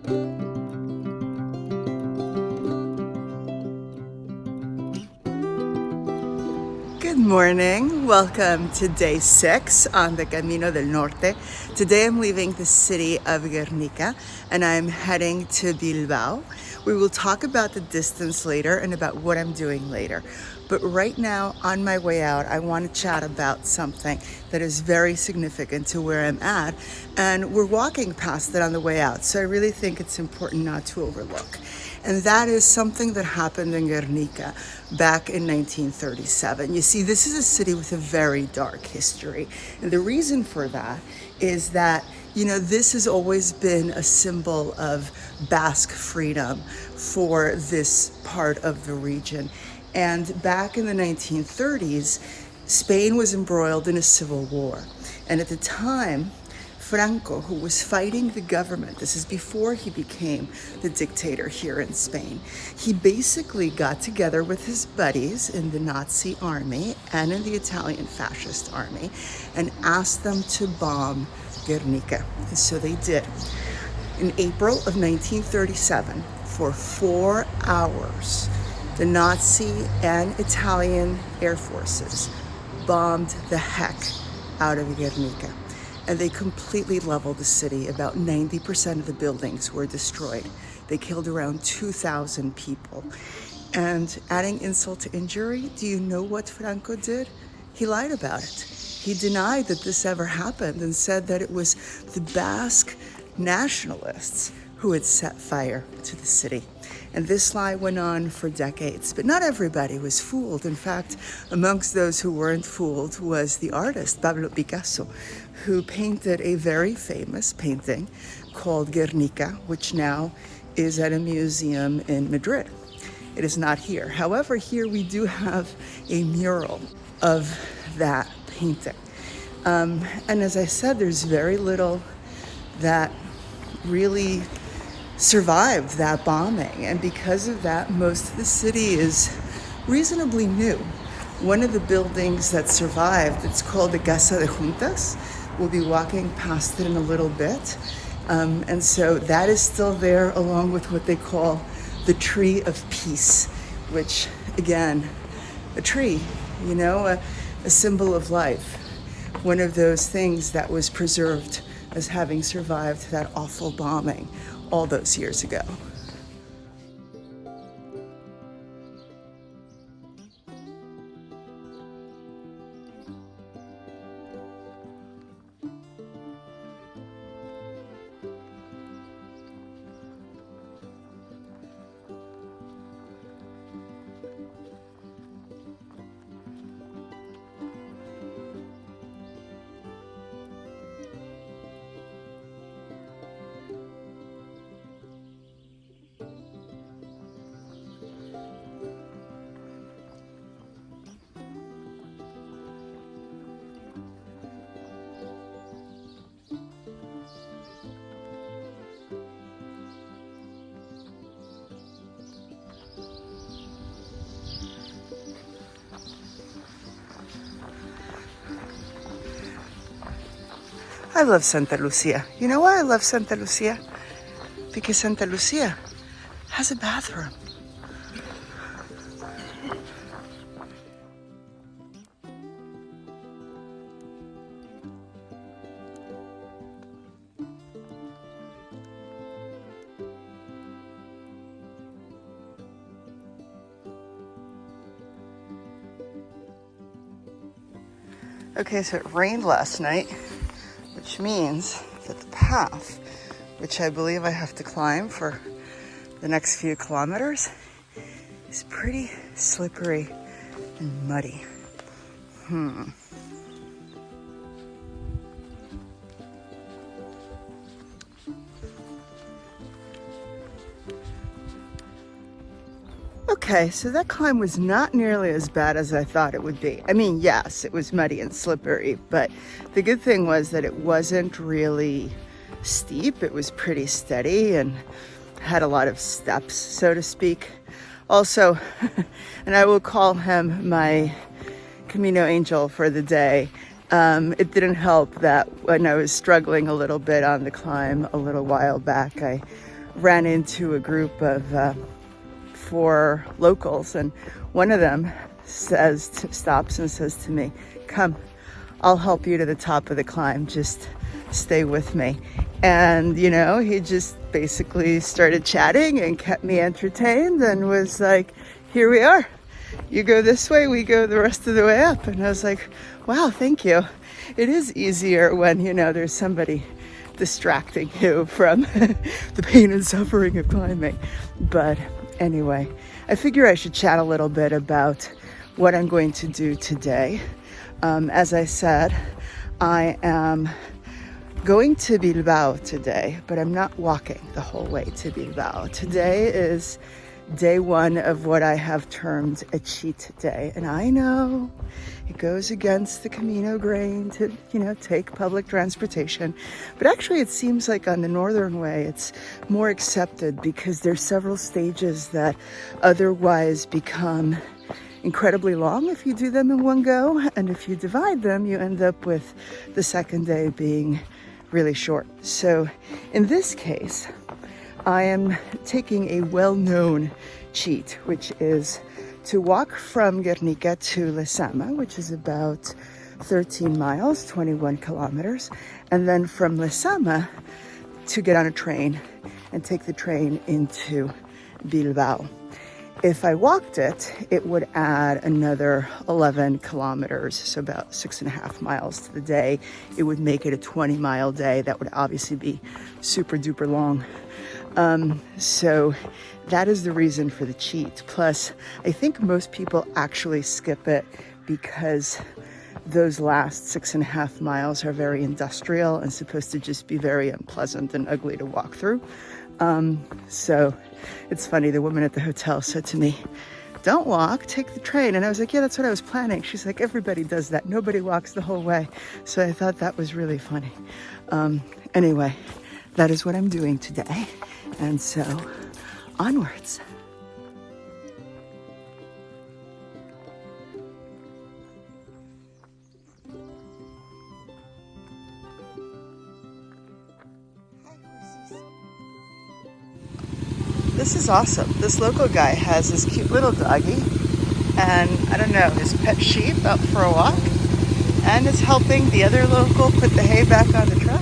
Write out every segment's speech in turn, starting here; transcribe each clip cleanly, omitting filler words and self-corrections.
Good morning. Welcome to day 6 on the Camino del Norte. Today I'm leaving the city of Gernika and I'm heading to Bilbao. We will talk about the distance later and about what I'm doing later. But right now, on my way out, I want to chat about something that is very significant to where I'm at. And we're walking past it on the way out, so I really think it's important not to overlook. And that is something that happened in Guernica back in 1937. You see, this is a city with a very dark history. And the reason for that is that, this has always been a symbol of Basque freedom for this part of the region. And back in the 1930s, Spain was embroiled in a civil war. And at the time, Franco, who was fighting the government, this is before he became the dictator here in Spain, he basically got together with his buddies in the Nazi army and in the Italian fascist army and asked them to bomb Gernika. And so they did. In April of 1937, for 4 hours, the Nazi and Italian air forces bombed the heck out of Gernika. And they completely leveled the city. About 90% of the buildings were destroyed. They killed around 2,000 people. And adding insult to injury, do you know what Franco did? He lied about it. He denied that this ever happened and said that it was the Basque nationalists who had set fire to the city. And this lie went on for decades, but not everybody was fooled. In fact, amongst those who weren't fooled was the artist Pablo Picasso, who painted a very famous painting called Gernika, which now is at a museum in Madrid. It is not here. However, here we do have a mural of that painting. And as I said, there's very little that really survived that bombing, and because of that, most of the city is reasonably new. One of the buildings that survived, it's called the Casa de Juntas. We'll be walking past it in a little bit, and so that is still there, along with what they call the Tree of Peace, which, again, a tree, a symbol of life, one of those things that was preserved as having survived that awful bombing all those years ago. I love Santa Lucia. You know why I love Santa Lucia? Because Santa Lucia has a bathroom. Okay, so it rained last night, which means that the path, which I believe I have to climb for the next few kilometers, is pretty slippery and muddy. Okay, so that climb was not nearly as bad as I thought it would be. I mean, yes, it was muddy and slippery, but the good thing was that it wasn't really steep. It was pretty steady and had a lot of steps, so to speak. Also, and I will call him my Camino angel for the day, it didn't help that when I was struggling a little bit on the climb a little while back, I ran into a group of 4 locals, and one of them stops and says to me, "Come, I'll help you to the top of the climb. Just stay with me." And, you know, he just basically started chatting and kept me entertained and was like, "Here we are. You go this way, we go the rest of the way up." And I was like, wow, thank you. It is easier when, you know, there's somebody distracting you from the pain and suffering of climbing. But anyway, I figure I should chat a little bit about what I'm going to do today. As I said, I am going to Bilbao today, but I'm not walking the whole way to Bilbao. Today is day 1 of what I have termed a cheat day. And I know it goes against the Camino grain to, you know, take public transportation. But actually it seems like on the Northern Way, it's more accepted because there's several stages that otherwise become incredibly long if you do them in one go. And if you divide them, you end up with the second day being really short. So in this case, I am taking a well-known cheat, which is to walk from Gernika to Lezama, which is about 13 miles, 21 kilometers, and then from Lezama to get on a train and take the train into Bilbao. If I walked it, it would add another 11 kilometers, so about 6.5 miles to the day. It would make it a 20-mile day. That would obviously be super duper long. So that is the reason for the cheat. Plus, I think most people actually skip it because those last 6.5 miles are very industrial and supposed to just be very unpleasant and ugly to walk through. So it's funny, the woman at the hotel said to me, "Don't walk, take the train." And I was like, yeah, that's what I was planning. She's like, everybody does that. Nobody walks the whole way. So I thought that was really funny. Anyway, that is what I'm doing today. And so onwards. This is awesome. This local guy has this cute little doggy and I don't know, his pet sheep out for a walk, and is helping the other local put the hay back on the truck.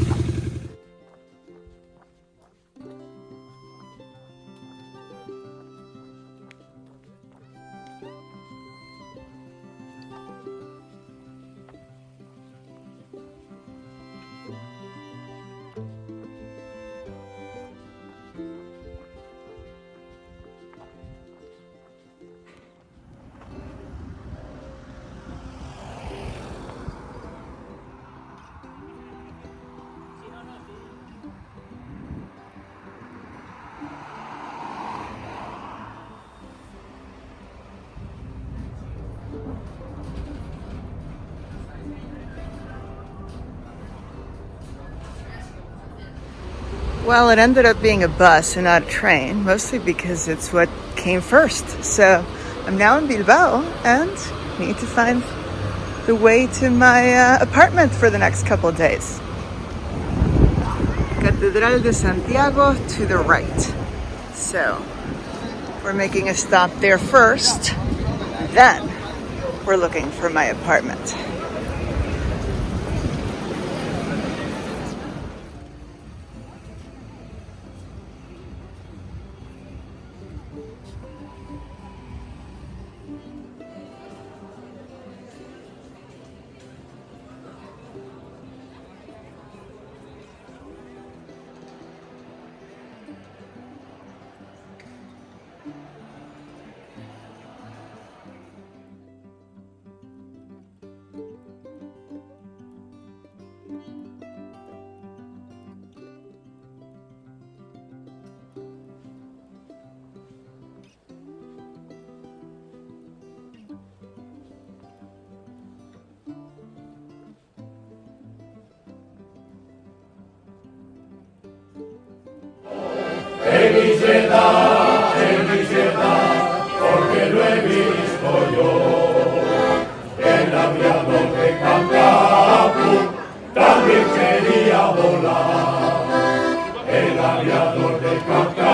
Well, it ended up being a bus and not a train, mostly because it's what came first. So I'm now in Bilbao and need to find the way to my apartment for the next couple of days. Catedral de Santiago to the right. So we're making a stop there first, then we're looking for my apartment. En mi ciudad, porque lo he visto yo. El aviador de Cancún también quería volar. El aviador de Cancún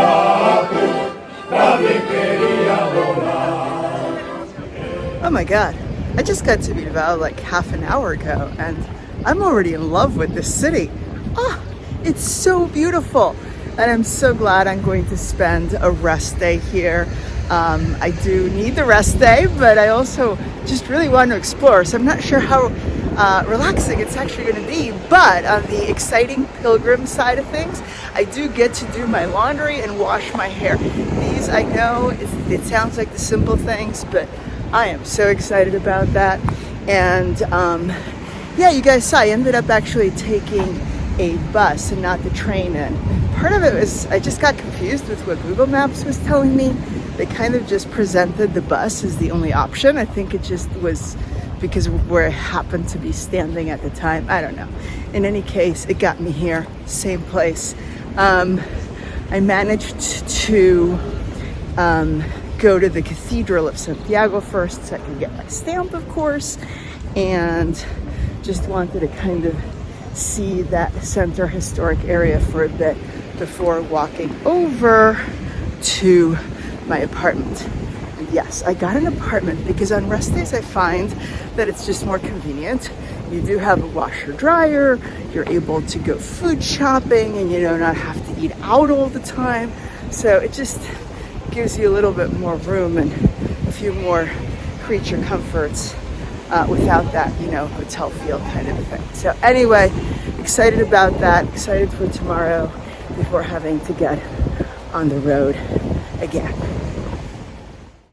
Oh my God, I just got to Bilbao like half an hour ago and I'm already in love with this city. Oh, it's so beautiful. And I'm so glad I'm going to spend a rest day here. I do need the rest day, but I also just really want to explore. So I'm not sure how relaxing it's actually going to be, but on the exciting pilgrim side of things, I do get to do my laundry and wash my hair. These, I know, it sounds like the simple things, but I am so excited about that. And yeah, you guys saw I ended up actually taking a bus and not the train in. Part of it was I just got confused with what Google Maps was telling me. They kind of just presented the bus as the only option. I think it just was because where I happened to be standing at the time. I don't know. In any case, it got me here, same place. I managed to go to the Cathedral of Santiago first so I could get my stamp, of course, and just wanted to kind of see that center historic area for a bit before walking over to my apartment. And yes, I got an apartment because on rest days I find that it's just more convenient. You do have a washer dryer, you're able to go food shopping, and you do not have to eat out all the time. So it just gives you a little bit more room and a few more creature comforts without that, hotel feel kind of a thing. So anyway, excited about that, excited for tomorrow before having to get on the road again.